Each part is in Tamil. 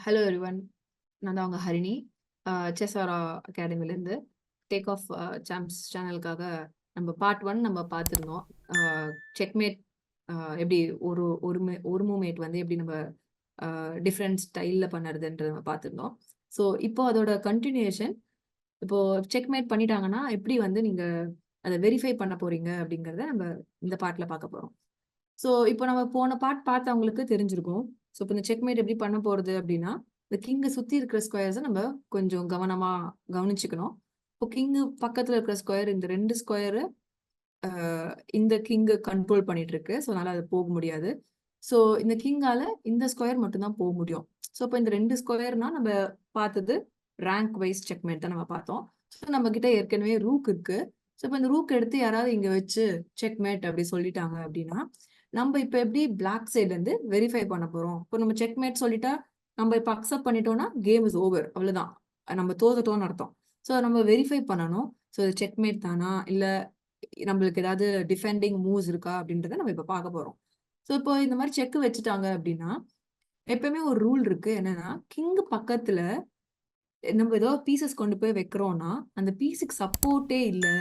Hello everyone. நான் தான் உங்க ஹரிணி. செஸ்ஆரா அகாடமிலேருந்து டேக் ஆஃப் சாம்ப்ஸ் சேனலுக்காக நம்ம பார்ட் 1 நம்ம பார்த்துருந்தோம். செக்மேட் எப்படி ஒரு ஒரு மூவ்மேட் வந்து எப்படி நம்ம டிஃப்ரெண்ட் ஸ்டைலில் பண்ணுறதுன்றது நம்ம பார்த்துருந்தோம். ஸோ இப்போ அதோட கண்டினியூஷன். இப்போ செக்மேட் பண்ணிட்டாங்கன்னா எப்படி வந்து நீங்கள் அதை வெரிஃபை பண்ண போறீங்க அப்படிங்கிறத நம்ம இந்த பார்ட்டில் பார்க்க போகிறோம். ஸோ இப்போ நம்ம போன பார்ட் பார்த்தவங்களுக்கு தெரிஞ்சிருக்கும். ஸோ இப்போ இந்த செக்மேட் எப்படி பண்ண போறது அப்படின்னா, இந்த கிங்கை சுற்றி இருக்கிற ஸ்கொயர்ஸை நம்ம கொஞ்சம் கவனிச்சுக்கணும். இப்போ கிங்கு பக்கத்தில் இருக்கிற ஸ்கொயர், இந்த 2 ஸ்கொயரு இந்த கிங்கு கண்ட்ரோல் பண்ணிட்டு இருக்கு. ஸோ அதனால அது போக முடியாது. ஸோ இந்த கிங்கால இந்த ஸ்கொயர் மட்டும்தான் போக முடியும். ஸோ இப்போ இந்த 2 ஸ்கொயர்னா நம்ம பார்த்தது ரேங்க் வைஸ் செக்மேட் தான் நம்ம பார்த்தோம். ஸோ நம்ம கிட்ட ஏற்கனவே ரூக் இருக்கு. ஸோ இப்போ இந்த ரூக் எடுத்து யாராவது இங்க வச்சு செக்மேட் அப்படி சொல்லிட்டாங்க அப்படின்னா, நம்ம இப்போ எப்படி பிளாக் சைட்ல இருந்து வெரிஃபை பண்ண போறோம். இப்போ நம்ம செக்மேட் சொல்லிட்டா நம்ம இப்போ அக்செப்ட் பண்ணிட்டோம்னா கேம் இஸ் ஓவர், அவ்வளவுதான், நம்ம தோத்துட்டோம்னு அர்த்தம். ஸோ நம்ம வெரிஃபை பண்ணணும். ஸோ செக்மேட் தானா இல்ல நம்மளுக்கு ஏதாவது டிஃபெண்டிங் மூவ்ஸ் இருக்கா அப்படின்றத நம்ம இப்போ பார்க்க போறோம். ஸோ இப்போ இந்த மாதிரி செக் வச்சுட்டாங்க அப்படின்னா, எப்பவுமே ஒரு ரூல் இருக்கு. என்னன்னா, கிங் பக்கத்துல நம்ம ஏதோ பீசஸ் கொண்டு போய் வைக்கிறோம்னா அந்த பீஸுக்கு சப்போர்ட்டே இல்லை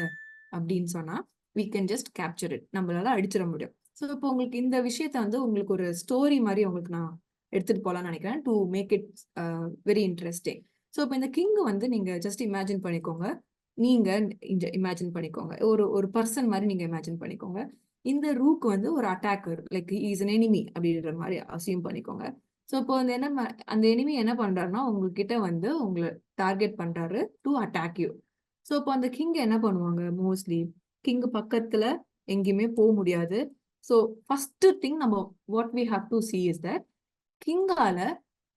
அப்படின்னு சொன்னா we can just capture it, நம்மளால அடிச்சிட முடியும். ஸோ இப்போ உங்களுக்கு இந்த விஷயத்த வந்து உங்களுக்கு ஒரு ஸ்டோரி மாதிரி உங்களுக்கு நான் எடுத்துட்டு போகலாம்னு நினைக்கிறேன், to make it very interesting. So இப்போ இந்த கிங் வந்து நீங்க ஜஸ்ட் இமேஜின் பண்ணிக்கோங்க. நீங்க இமேஜின் பண்ணிக்கோங்க, ஒரு ஒரு பர்சன் மாதிரி நீங்க இமேஜின் பண்ணிக்கோங்க. இந்த ரூக் வந்து ஒரு attacker, like is an enemy அப்படின்ற மாதிரி அசியூம் பண்ணிக்கோங்க. ஸோ இப்போ அந்த அந்த எனிமி என்ன பண்றாருன்னா உங்ககிட்ட வந்து உங்களை டார்கெட் பண்றாரு டு அட்டாக் யூ. ஸோ இப்போ அந்த கிங் என்ன பண்ணுவாங்க, மோஸ்ட்லி கிங் பக்கத்துல எங்கேயுமே போக முடியாது. ஸோ ஃபர்ஸ்ட் திங் நம்ம what we have to see is that கிங்கால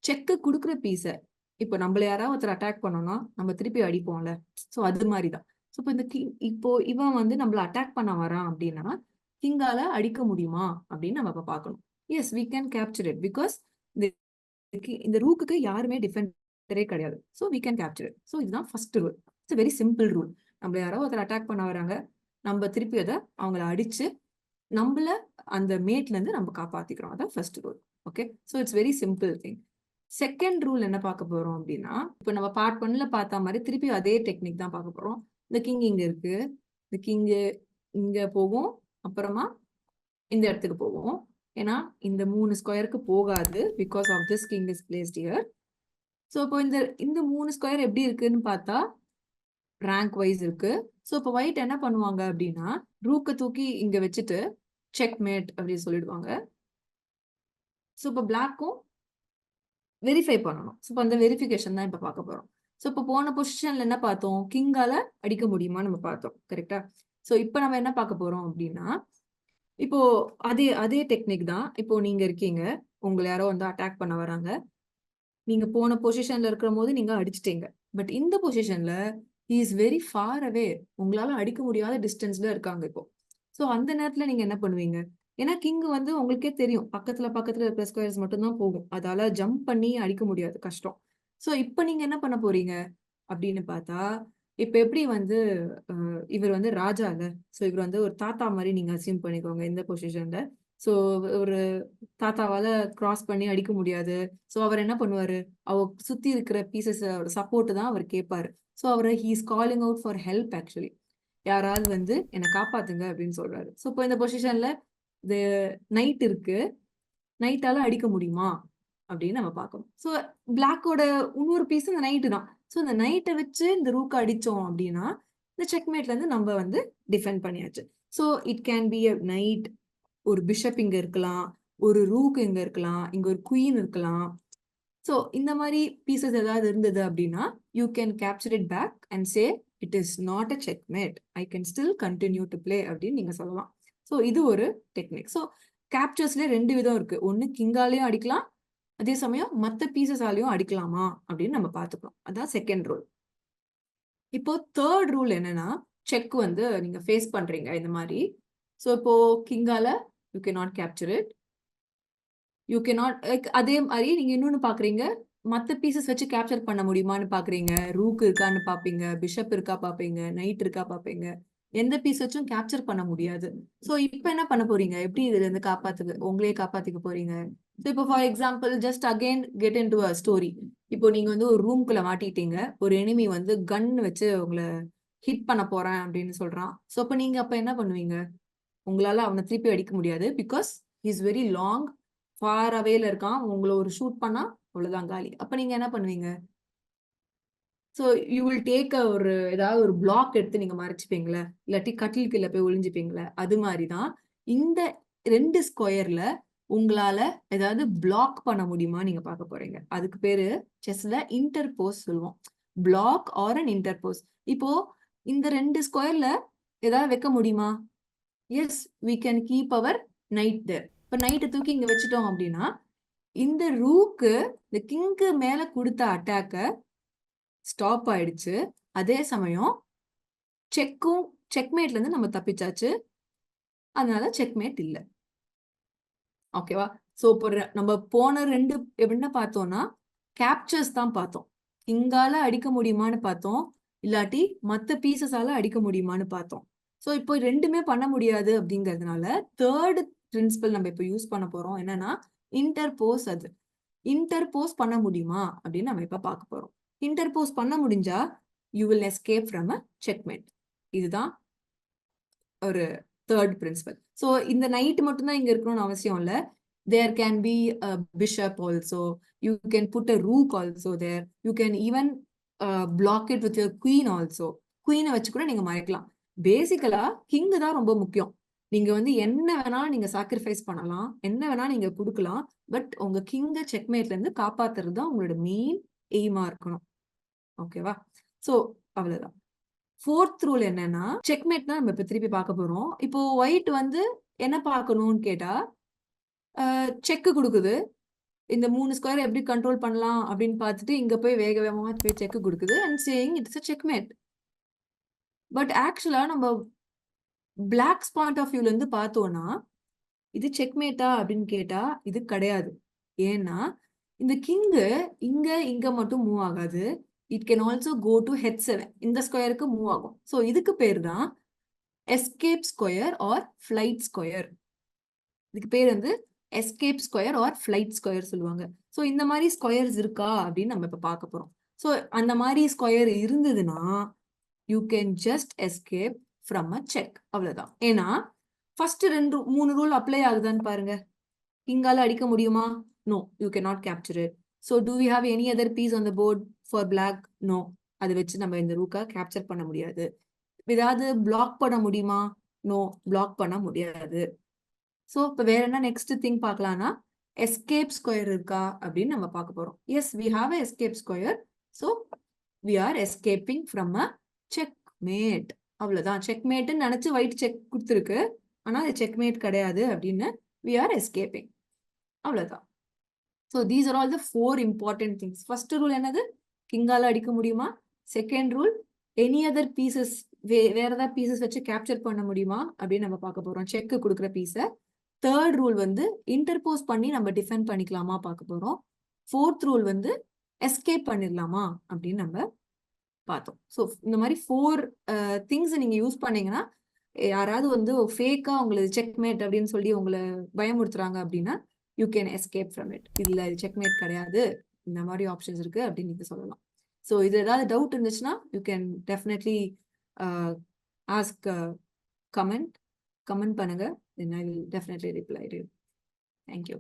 செக்கு கொடுக்குற பீஸை இப்போ நம்மள யாராவது ஒருத்தர் அட்டாக் பண்ணோம்னா நம்ம திருப்பி அடிப்போம்ல. ஸோ அது மாதிரி தான். ஸோ இப்போ இந்த கிங் இப்போ இவன் வந்து நம்மள அட்டாக் பண்ண வரான் அப்படின்னா கிங்கால அடிக்க முடியுமா அப்படின்னு நம்ம இப்போ பார்க்கணும். Yes, we can capture it because இந்த ரூக்குக்கு யாருமே டிஃபெண்டரே கிடையாது. So we can capture it. So இதுதான் first rule. It's very simple rule. நம்மள யாரோ ஒருத்தர் அட்டாக் பண்ண வராங்க, நம்ம திருப்பி அதை அவங்கள அடிச்சு நம்மள அந்த மேட்ல இருந்து நம்ம காப்பாத்திக்கிறோம். அதான் first rule. Okay, so it's very simple thing. Second rule என்ன பார்க்க போறோம் அப்படின்னா, இப்போ நம்ம பார்ட் 1ல பார்த்த மாதிரி திருப்பி அதே டெக்னிக் தான் பார்க்க போறோம். இந்த கிங் இங்க இருக்கு, இந்த கிங் இங்க போகும், அப்புறமா இந்த இடத்துக்கு போகும். ஏன்னா இந்த 3 ஸ்கொயருக்கு போகாது because of this king is placed here. So இப்போ இந்த 3 ஸ்கொயர் எப்படி இருக்குன்னு பார்த்தா ரேங்க் வைஸ் இருக்கு. ஸோ இப்போ ஒயிட் என்ன பண்ணுவாங்க அப்படின்னா, ரூக்கை தூக்கி இங்க வச்சுட்டு செக் மேட் அப்படின்னு சொல்லிடுவாங்க. ஸோ இப்போ பிளாக்கும் வெரிஃபை பண்ணணும். ஸோ இப்போ அந்த வெரிஃபிகேஷன் தான் இப்போ பார்க்க போறோம். ஸோ இப்போ போன பொசிஷன்ல என்ன பார்த்தோம், கிங்கால அடிக்க முடியுமான்னு நம்ம பார்த்தோம், கரெக்டா? ஸோ இப்போ நம்ம என்ன பார்க்க போறோம் அப்படின்னா, இப்போ அதே அதே டெக்னிக் தான். இப்போ நீங்க இருக்கீங்க, உங்களை யாரோ வந்து அட்டாக் பண்ண வராங்க, நீங்க போன பொசிஷன்ல இருக்கிற போது நீங்க அடிச்சிட்டீங்க. பட் இந்த பொசிஷன்ல he is very far away, உங்களால அடிக்க முடியாத டிஸ்டன்ஸ்ல இருக்காங்க இப்போ. ஸோ அந்த நேரத்துல நீங்க என்ன பண்ணுவீங்க? ஏன்னா கிங் வந்து உங்களுக்கே தெரியும் பக்கத்துல பக்கத்துல இருக்கிற ஸ்கொயர்ஸ் மட்டும் தான் போகும், அதால ஜம்ப் பண்ணி அடிக்க முடியாது, கஷ்டம். ஸோ இப்போ நீங்க என்ன பண்ண போறீங்க அப்படின்னு பார்த்தா, இப்ப எப்படி வந்து இவர் வந்து ராஜா இல்ல, ஸோ இவர் வந்து ஒரு தாத்தா மாதிரி நீங்க அசியூம் பண்ணிக்கோங்க இந்த பொசிஷன்ல. ஸோ ஒரு தாத்தாவால கிராஸ் பண்ணி அடிக்க முடியாது. ஸோ அவர் என்ன பண்ணுவாரு, சுத்தி இருக்கிற பீசஸ் சப்போர்ட் தான் அவர் கேட்பாரு. ஸோ அவர் he is calling out for help. Actually யாராவது வந்து என்னை காப்பாத்துங்க அப்படின்னு சொல்றாரு. ஸோ இப்போ இந்த பொசிஷன்ல இந்த நைட் இருக்கு, நைட்டால அடிக்க முடியுமா அப்படின்னு நம்ம பார்க்கணும். ஸோ பிளாக்கோட இன்னொரு பீஸ் இந்த நைட்டு தான். ஸோ இந்த நைட்டை வச்சு இந்த ரூக்கை அடிச்சோம் அப்படின்னா இந்த செக்மேட்ல இருந்து நம்ம வந்து டிஃபெண்ட் பண்ணியாச்சு. So it can be a night, ஒரு பிஷப் இங்க இருக்கலாம், ஒரு ரூக் இங்க இருக்கலாம், இங்க ஒரு குயின் இருக்கலாம். ஸோ இந்த மாதிரி பீசஸ் ஏதாவது இருந்தது அப்படின்னா you can capture it back and say it is not a checkmate, I can still continue to play அப்படின்னு நீங்க சொல்லலாம். ஸோ இது ஒரு டெக்னிக். ஸோ கேப்சர்ஸ்ல 2 விதம் இருக்கு. ஒன்னு கிங்காலையும் அடிக்கலாம், அதே சமயம் மற்ற பீசஸாலையும் அடிக்கலாமா அப்படின்னு நம்ம பார்த்துக்கலாம். அதான் செகண்ட் ரூல். இப்போ தேர்ட் ரூல் என்னன்னா, செக் வந்து நீங்க ஃபேஸ் பண்றீங்க இந்த மாதிரி. ஸோ இப்போ கிங்கால you cannot capture it, you cannot, அதே மாதிரி நீங்க இன்னொன்னு பாக்குறீங்க, மற்ற பீசஸ் வச்சு கேப்சர் பண்ண முடியுமான்னு பாக்குறீங்க. ரூக் இருக்கான்னு பாப்பீங்க, பிஷப் இருக்கா பாப்பீங்க, நைட் இருக்கா பாப்பீங்க. எந்த பீஸ் வச்சும் கேப்சர் பண்ண முடியாது. ஸோ இப்போ என்ன பண்ண போறீங்க, எப்படி இதுல இருந்து உங்களையே காப்பாத்திக்க போறீங்க? ஸோ இப்போ for example just again get in to a story. இப்போ நீங்க வந்து ஒரு ரூம்குள்ள மாட்டிட்டீங்க, ஒரு எனிமி வந்து கன் வச்சு உங்களை ஹிட் பண்ண போறேன் அப்படின்னு சொல்றான். ஸோ அப்போ நீங்க அப்ப என்ன பண்ணுவீங்க? உங்களால அவனை திருப்பி அடிக்க முடியாது. Because is very long, far அவேல இருக்கான். உங்களை ஒரு ஷூட் பண்ணா அவ்வளவுதான் காலி. அப்ப நீங்க என்ன பண்ணுவீங்க? ஸோ யூ வில் டேக் ஒரு ஏதாவது ஒரு பிளாக் எடுத்து நீங்க மறைச்சுப்பீங்களே, இல்லாட்டி கட்டில் கீழே போய் ஒளிஞ்சுப்பீங்களே. அது மாதிரிதான் இந்த 2 ஸ்கொயர்ல உங்களால ஏதாவது பிளாக் பண்ண முடியுமா நீங்க பார்க்க போறீங்க. அதுக்கு பேரு செஸ்ல இன்டர்போஸ் சொல்லுவோம். Block or an interpose. இப்போ இந்த 2 ஸ்கொயர்ல ஏதாவது வைக்க முடியுமா? Yes, we can keep our knight there. இப்ப நைட்டை தூக்கி இங்க வச்சுட்டோம் அப்படின்னா இந்த ரூக்கு இந்த கிங்க்கு மேல கொடுத்த அட்டாக்க ஸ்டாப் ஆயிடுச்சு. அதே சமயம் செக்மேட்ல இருந்து நம்ம தப்பிச்சாச்சு. அதனால செக்மேட் இல்ல. ஓகேவா? சோ இப்போ நம்ம போன 2 என்ன பார்த்தோம்னா கேப்சர்ஸ் தான் பார்த்தோம். கிங்கால அடிக்க முடியுமான்னு பார்த்தோம், இல்லாட்டி மத்த பீசஸால அடிக்க முடியுமான்னு பார்த்தோம். சோ இப்போ 2மே பண்ண முடியாது அப்படிங்கிறதுனால தேர்ட் பிரின்சிபல் நம்ம இப்போ யூஸ் பண்ண போறோம். என்னன்னா இன்டர்போஸ். அது இன்டர்போஸ் பண்ண முடியுமா அப்படின்னு நம்ம இப்ப பார்க்க போறோம். இன்டர்போஸ் பண்ண முடிஞ்சா you will escape from a checkmate. இதுதான் ஒரு தேர்ட் பிரின்சிபல். ஸோ இந்த நைட் மட்டும் தான் இங்க இருக்கணும்னு அவசியம் இல்லை. There can be a bishop also, you can put a rook also there, you can even block it with queen also. குவீனை வச்சு கூட நீங்க மறைக்கலாம். பேசிக்கலா கிங் தான் ரொம்ப முக்கியம். நீங்க வந்து என்ன வேணாலும் நீங்க சாக்ரிஃபைஸ் பண்ணலாம், என்ன வேணா நீங்க கொடுக்கலாம். பட் உங்க கிங்க செக்மேட்ல இருந்து காப்பாத்துறது தான் உங்களோட மெயின் எய்மா இருக்கணும். ஓகேவா? சோ அவ்வளவுதான். ஃபோர்த் ரூல் என்னன்னா செக்மேட் தான் நம்ம இப்ப திருப்பி பார்க்க போறோம். இப்போ ஒயிட் வந்து என்ன பார்க்கணும்னு கேட்டா செக் கொடுக்குது. இந்த 3 ஸ்கொயர் எப்படி கண்ட்ரோல் பண்ணலாம் அப்படின்னு பார்த்துட்டு இங்க போய் வேக வேகமா போய் செக் கொடுக்குது and saying it's a checkmate. But ஆக்சுவலா நம்ம பிளாக்ஸ் பாயிண்ட் ஆஃப் வியூல இருந்து பார்த்தோம்னா இது செக்மேட்டா அப்படின்னு கேட்டா இது கிடையாது. ஏன்னா இந்த கிங்கு இங்க மட்டும் மூவ் ஆகாது. It can also go to H7. இந்த ஸ்கொயருக்கு மூவ் ஆகும். ஸோ இதுக்கு பேர் தான் escape square or flight square. இதுக்கு பேர் வந்து escape square or flight square சொல்லுவாங்க. ஸோ இந்த மாதிரி ஸ்கொயர்ஸ் இருக்கா அப்படின்னு நம்ம இப்ப பார்க்க போறோம். ஸோ அந்த மாதிரி ஸ்கொயர் இருந்ததுன்னா you can just escape from a check. அவ்வளவுதான். ஏன்னா ஃபர்ஸ்ட் 3 ரூல் அப்ளை ஆகுதான்னு பாருங்க. கிங்கால அடிக்க முடியுமா? No, you can not capture it. So do we have any other piece on the board for black? No, அதை வச்சு நம்ம இந்த ரூக்கை கேப்சர் பண்ண முடியாது. ஏதாவது பிளாக் பண்ண முடியுமா? நோ, பிளாக் பண்ண முடியாது. ஸோ இப்போ வேற என்ன நெக்ஸ்ட் திங் பார்க்கலாம்னா எஸ்கேப் ஸ்கொயர் இருக்கா அப்படின்னு நம்ம பார்க்க போறோம். Yes, we have a escape square. So we are escaping from a checkmate. அவ்வளவுதான். செக்மேட்னு நினைச்சு ஒயிட் செக் கொடுத்துருக்கு, ஆனா அது செக்மேட் கிடையாது அப்படின்னு வி ஆர் எஸ்கேப்பிங். அவ்வளவுதான். So these are all the 4 important things. First rule என்னது? கிங்கால அடிக்க முடியுமா? Second rule any other pieces, வேற ஏதாவது பீசஸ் வச்சு கேப்சர் பண்ண முடியுமா அப்படின்னு நம்ம பார்க்க போறோம், செக் கொடுக்குற பீஸை. தேர்ட் ரூல் வந்து இன்டர்போஸ் பண்ணி நம்ம டிஃபெண்ட் பண்ணிக்கலாமா பார்க்க போறோம். ஃபோர்த் ரூல் வந்து எஸ்கேப் பண்ணிடலாமா அப்படின்னு நம்ம பார்த்தோம். ஸோ இந்த மாதிரி 4 திங்ஸ் நீங்க யூஸ் பண்ணீங்கன்னா யாராவது வந்து ஃபேக்கா உங்களுக்கு செக்மேட் அப்படின்னு சொல்லி உங்களை பயமுறுத்துறாங்க அப்படின்னா you can escape from it. இதுல செக்மேட் கிடையாது, இந்த மாதிரி ஆப்ஷன்ஸ் இருக்கு அப்படின்னு நீங்க சொல்லலாம். ஸோ இது ஏதாவது டவுட் இருந்துச்சுன்னா you can definitely ask, comment பண்ணுங்க. Then I will definitely reply to you. Thank you.